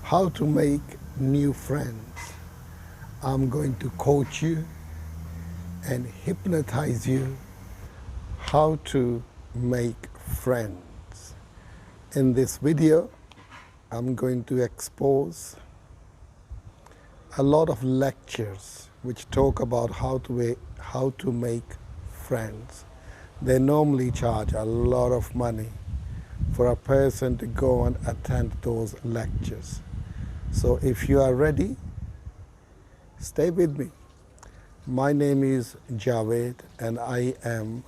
how to make new friends. I'm going to coach you and hypnotize you how to make friends. In this video, I'm going to expose a lot of lectures which talk about how to make friends. They normally charge a lot of money for a person to go and attend those lectures. So if you are ready, stay with me. My name is Javed and I am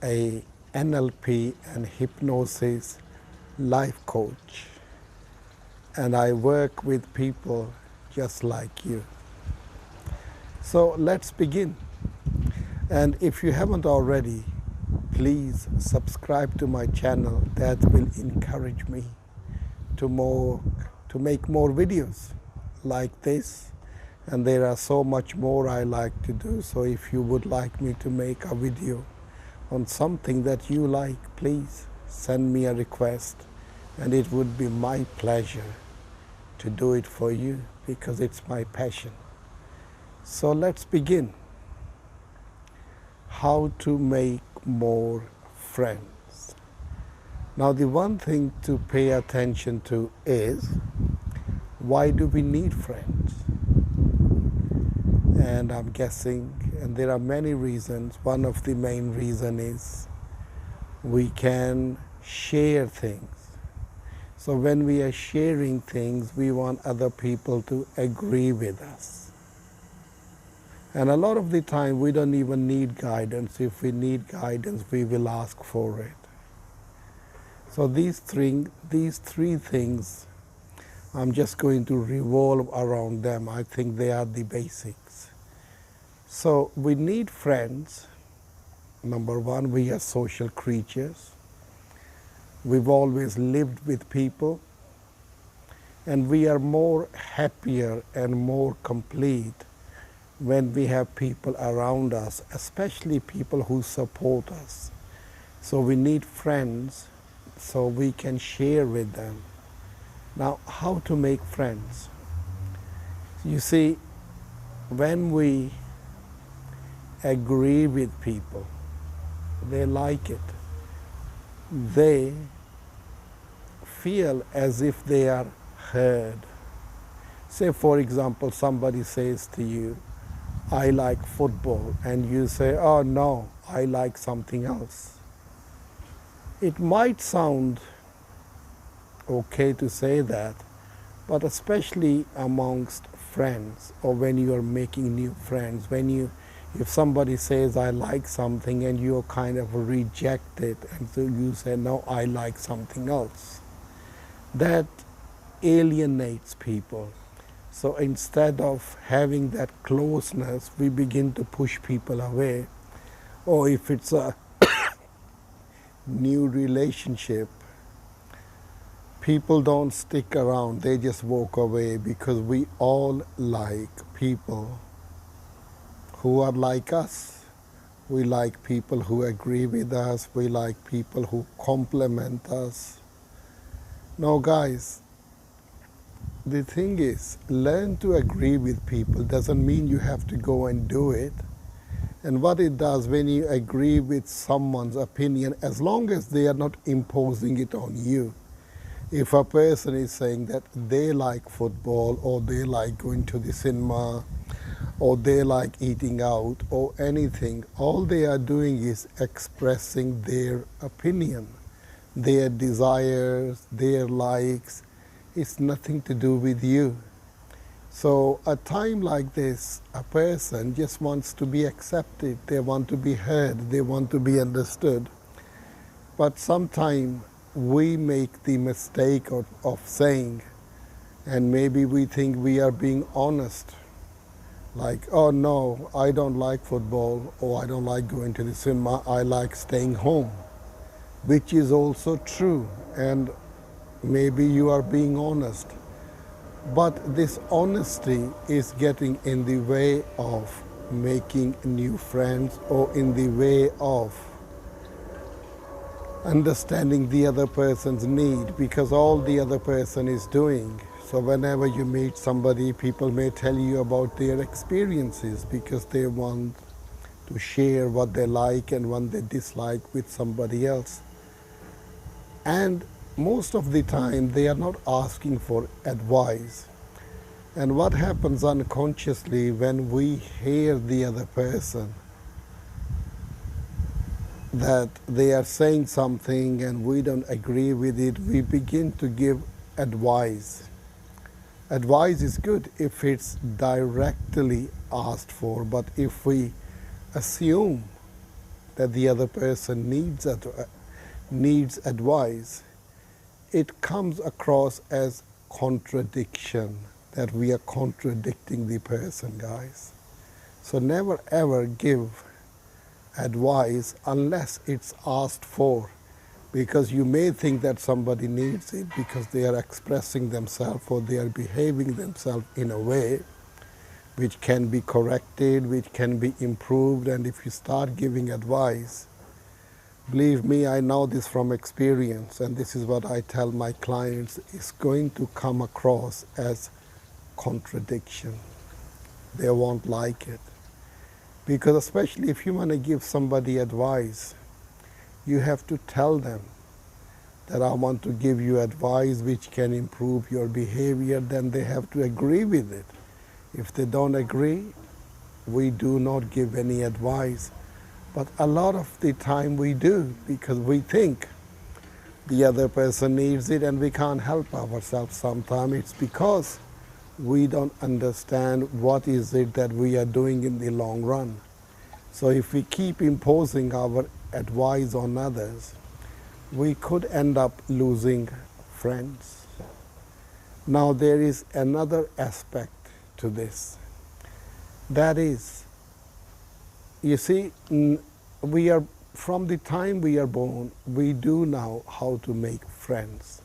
a NLP and hypnosis life coach. And I work with people just like you. So let's begin. And if you haven't already, please subscribe to my channel. That will encourage me to make more videos like this. And there are so much more I like to do. So if you would like me to make a video on something that you like, please send me a request. And it would be my pleasure to do it for you because it's my passion. So let's begin. How to make more friends. Now the one thing to pay attention to is, why do we need friends? And I'm guessing, and there are many reasons, one of the main reasons is we can share things. So when we are sharing things, we want other people to agree with us. And a lot of the time, we don't even need guidance. If we need guidance, we will ask for it. So these three things, I'm just going to revolve around them. I think they are the basics. So we need friends. Number one, we are social creatures. We've always lived with people. And we are more happier and more complete when we have people around us, especially people who support us. So we need friends so we can share with them. Now, how to make friends? You see, when we agree with people, they like it. They feel as if they are heard. Say, for example, somebody says to you, I like football, and you say, oh no, I like something else. It might sound okay to say that, but especially amongst friends or when you are making new friends, if somebody says I like something and you kind of reject it and so you say, no, I like something else, that alienates people. So instead of having that closeness, we begin to push people away. Or if it's a new relationship, people don't stick around, they just walk away because we all like people who are like us. We like people who agree with us. We like people who compliment us. No, guys. The thing is, learn to agree with people doesn't mean you have to go and do it. And what it does when you agree with someone's opinion, as long as they are not imposing it on you. If a person is saying that they like football or they like going to the cinema or they like eating out or anything, all they are doing is expressing their opinion, their desires, their likes. It's nothing to do with you. So a time like this, a person just wants to be accepted. They want to be heard. They want to be understood. But sometimes we make the mistake of saying, and maybe we think we are being honest. Like, oh no, I don't like football, or I don't like going to the cinema, I like staying home, which is also true. And maybe you are being honest, but this honesty is getting in the way of making new friends or in the way of understanding the other person's need, because all the other person is doing. So whenever you meet somebody, people may tell you about their experiences because they want to share what they like and what they dislike with somebody else. And most of the time they are not asking for advice. And what happens unconsciously when we hear the other person that they are saying something and we don't agree with it, we begin to give advice. Advice is good if it's directly asked for, but if we assume that the other person needs advice, it comes across as contradiction, that we are contradicting the person, guys. So never ever give advice unless it's asked for, because you may think that somebody needs it because they are expressing themselves or they are behaving themselves in a way which can be corrected, which can be improved. And if you start giving advice, believe me, I know this from experience, and this is what I tell my clients, it's going to come across as contradiction. They won't like it. Because especially if you want to give somebody advice, you have to tell them that I want to give you advice which can improve your behavior, then they have to agree with it. If they don't agree, we do not give any advice. But a lot of the time we do, because we think the other person needs it and we can't help ourselves sometimes. It's because we don't understand what is it that we are doing in the long run. So if we keep imposing our advice on others, we could end up losing friends. Now there is another aspect to this. That is, you see, from the time we are born, we do know how to make friends,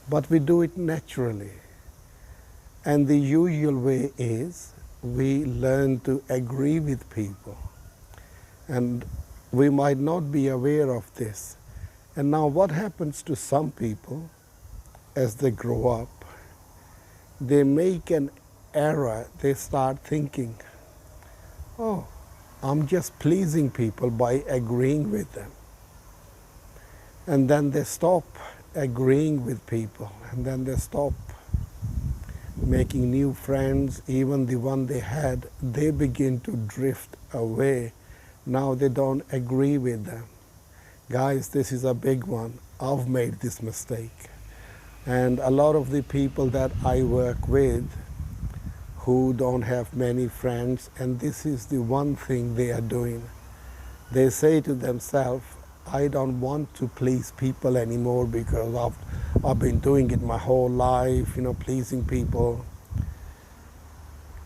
but we do it naturally. And the usual way is we learn to agree with people. And we might not be aware of this. And now what happens to some people as they grow up? They make an error. They start thinking, oh, I'm just pleasing people by agreeing with them. And then they stop agreeing with people. And then they stop making new friends. Even the one they had, they begin to drift away. Now they don't agree with them. Guys, this is a big one. I've made this mistake. And a lot of the people that I work with who don't have many friends, and this is the one thing they are doing. They say to themselves, I don't want to please people anymore because I've been doing it my whole life, pleasing people.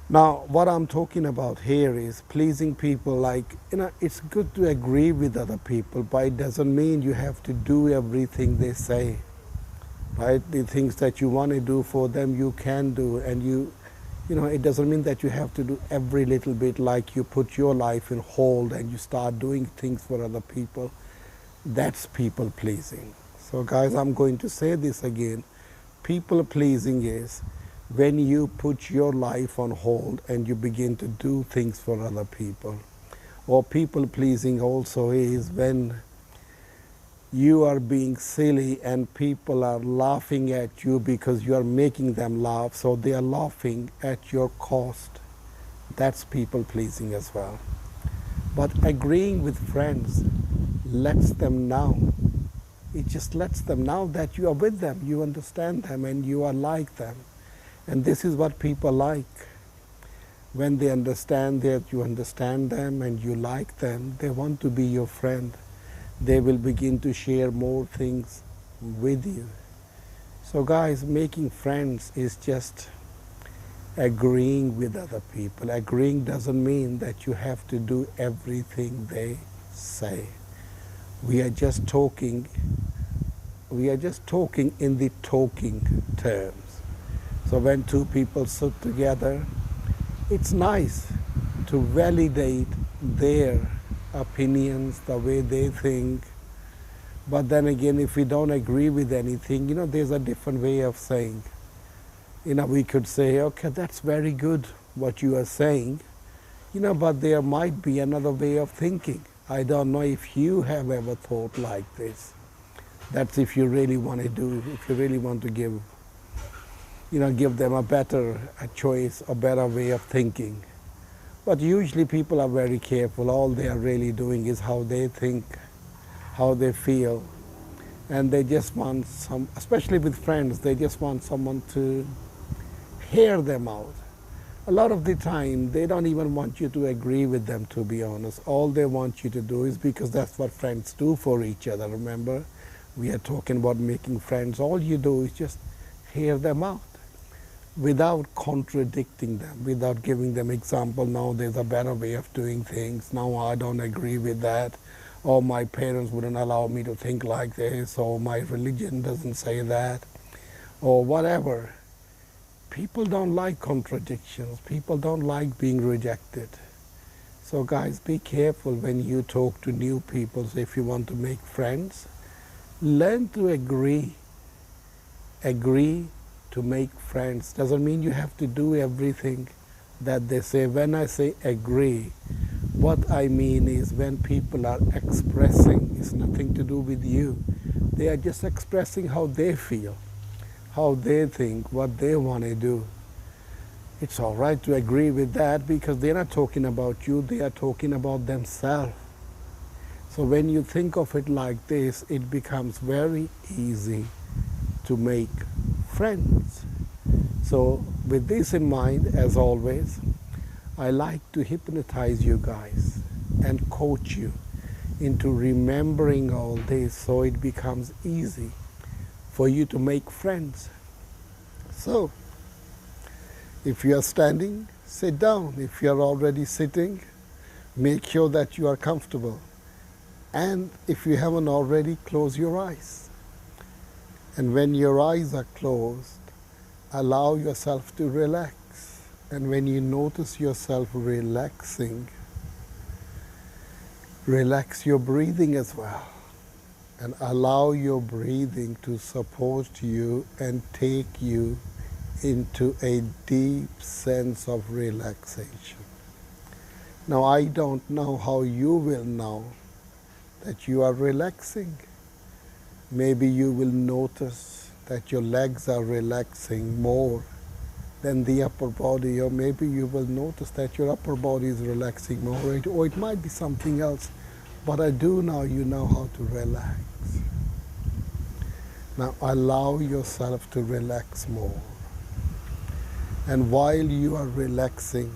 Now, what I'm talking about here is pleasing people, like, it's good to agree with other people, but it doesn't mean you have to do everything they say, right? The things that you want to do for them, you can do, and it doesn't mean that you have to do every little bit, like you put your life in hold and you start doing things for other people. That's people pleasing. So guys, I'm going to say this again. People pleasing is when you put your life on hold and you begin to do things for other people. Or people pleasing also is when you are being silly and people are laughing at you because you are making them laugh, so they are laughing at your cost. That's people pleasing as well. But agreeing with friends lets them know. It just lets them know that you are with them, you understand them, and you are like them. And this is what people like. When they understand that you understand them and you like them, they want to be your friend. They will begin to share more things with you. So guys, making friends is just agreeing with other people. Agreeing doesn't mean that you have to do everything they say. We are just talking in the talking terms. So when two people sit together, it's nice to validate their opinions, the way they think, But then again, if we don't agree with anything, there's a different way of saying. We could say, okay, that's very good what you are saying, but there might be another way of thinking. I don't know if you have ever thought like this. That's if you really want to if you really want to give them a choice, a better way of thinking. But usually people are very careful. All they are really doing is how they think, how they feel. And they just want especially with friends, they just want someone to hear them out. A lot of the time, they don't even want you to agree with them, to be honest. All they want you to do is because that's what friends do for each other, remember? We are talking about making friends. All you do is just hear them out without contradicting them, without giving them example. No, there's a better way of doing things. No, I don't agree with that. Or my parents wouldn't allow me to think like this. Or my religion doesn't say that. Or whatever. People don't like contradictions. People don't like being rejected. So guys, be careful when you talk to new people. So if you want to make friends, learn to agree. Agree to make friends. Doesn't mean you have to do everything that they say. When I say agree, what I mean is when people are expressing, it's nothing to do with you. They are just expressing how they feel, how they think, what they want to do. It's all right to agree with that because they're not talking about you, they are talking about themselves. So when you think of it like this, it becomes very easy to make friends. So with this in mind, as always, I like to hypnotize you guys and coach you into remembering all this so it becomes easy for you to make friends. So, if you are standing, sit down. If you are already sitting, make sure that you are comfortable. And if you haven't already, close your eyes. And when your eyes are closed, allow yourself to relax. And when you notice yourself relaxing, relax your breathing as well. And allow your breathing to support you and take you into a deep sense of relaxation. Now, I don't know how you will know that you are relaxing. Maybe you will notice that your legs are relaxing more than the upper body, or maybe you will notice that your upper body is relaxing more, or it might be something else. But I do know you know how to relax. Now allow yourself to relax more. And while you are relaxing,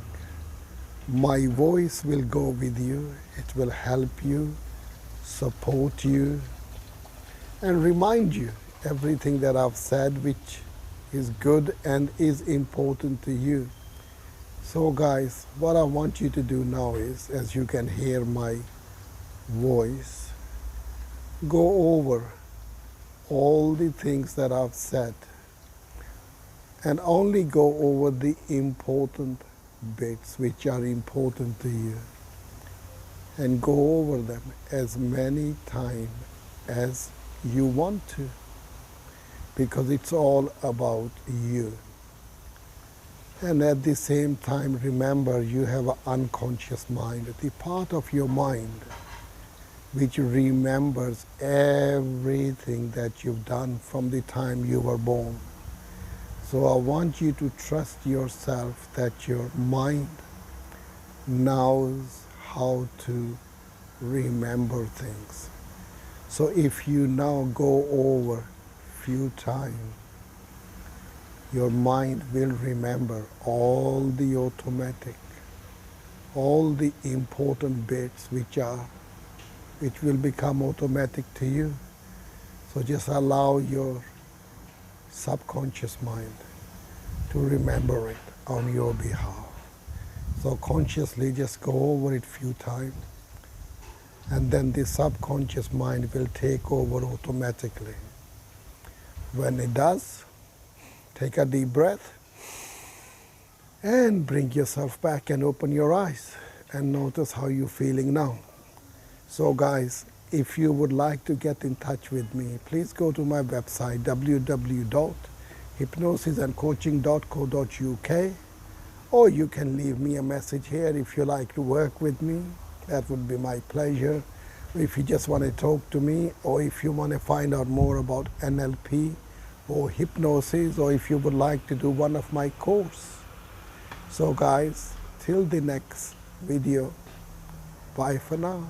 my voice will go with you. It will help you, support you, and remind you everything that I've said which is good and is important to you. So guys, what I want you to do now is, as you can hear my voice, go over all the things that I've said and only go over the important bits which are important to you, and go over them as many times as you want to, because it's all about you. And at the same time, remember, you have an unconscious mind, the part of your mind which remembers everything that you've done from the time you were born. So I want you to trust yourself that your mind knows how to remember things. So if you now go over a few times, your mind will remember all the automatic, all the important bits which will become automatic to you. So just allow your subconscious mind to remember it on your behalf. So consciously just go over it a few times, and then the subconscious mind will take over automatically. When it does, take a deep breath and bring yourself back and open your eyes and notice how you're feeling now. So guys, if you would like to get in touch with me, please go to my website www.hypnosisandcoaching.co.uk, or you can leave me a message here if you like to work with me. That would be my pleasure. If you just want to talk to me, or if you want to find out more about NLP or hypnosis, or if you would like to do one of my courses. So guys, till the next video, bye for now.